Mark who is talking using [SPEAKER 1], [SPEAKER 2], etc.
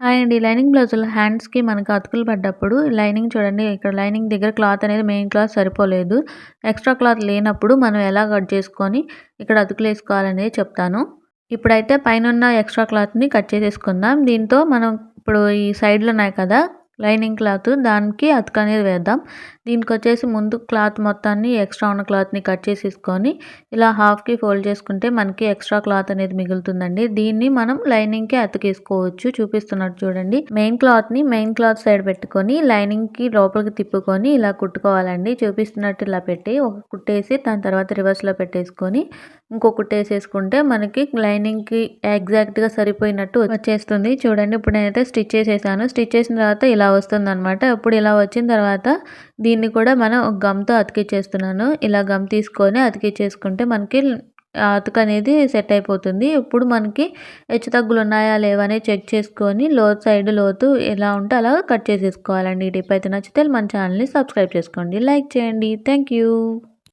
[SPEAKER 1] Hi అండి. Lining బ్లౌజులు హ్యాండ్స్‌కి మనకు అతుకులు పడ్డప్పుడు లైనింగ్ చూడండి ఇక్కడ లైనింగ్ దగ్గర క్లాత్ అనేది మెయిన్ క్లాత్ సరిపోలేదు. ఎక్స్‌ట్రా క్లాత్ లేనప్పుడు మనం ఎలా కట్ చేసుకొని ఇక్కడ అతుకులేసుకోవాలనేది చెప్తాను. ఇప్పుడైతే పైనున్న ఎక్స్‌ట్రా క్లాత్‌ని కట్ చేసేసుకుందాం. దీంతో మనం ఇప్పుడు ఈ సైడ్‌లున్నాయి కదా! లైనింగ్ క్లాత్ దానికి అతుకనేది వేద్దాం. దీనికొచ్చేసి ముందు క్లాత్ మొత్తాన్ని ఎక్స్‌ట్రా ఉన్న క్లాత్‌ని కట్ చేసేసుకొని ఇలా హాఫ్‌కి ఫోల్డ్ చేసుకుంటే మనకి ఎక్స్‌ట్రా క్లాత్ అనేది మిగులుతుందండి. దీన్ని మనం లైనింగ్‌కి అతికేసుకోవచ్చు. చూపిస్తున్నట్టు చూడండి. మెయిన్ క్లాత్ సైడ్ పెట్టుకొని లైనింగ్‌కి లోపలికి తిప్పుకొని ఇలా కుట్టుకోవాలండి. చూపిస్తున్నట్టు ఇలా పెట్టి ఒక కుట్టేసి దాని తర్వాత రివర్స్‌లో పెట్టేసుకొని ఇంకో కుట్టేసేసుకుంటే మనకి లైనింగ్‌కి ఎగ్జాక్ట్‌గా సరిపోయినట్టు వచ్చేస్తుంది. చూడండి ఇప్పుడు నేనైతే స్టిచ్ చేసేసాను. స్టిచ్ చేసిన తర్వాత ఇలా వస్తుందనమాట. ఇప్పుడు ఇలా వచ్చిన తర్వాత దీన్ని కూడా మనం ఒక గమ్‌తో అతికిచ్చేస్తున్నాను. ఇలా గమ్ తీసుకొని అతికిచ్చేసుకుంటే మనకి అతుకనేది సెట్ అయిపోతుంది. ఇప్పుడు మనకి హెచ్చుతగ్గులున్నాయా లేవా అనేది చెక్ చేసుకొని లోతు ఎలా ఉంటే అలా కట్ చేసేసుకోవాలండి. ఈ టిప్ అయితే నచ్చితే మన ఛానల్‌ని సబ్స్క్రైబ్ చేసుకోండి. లైక్ చేయండి. Thank you.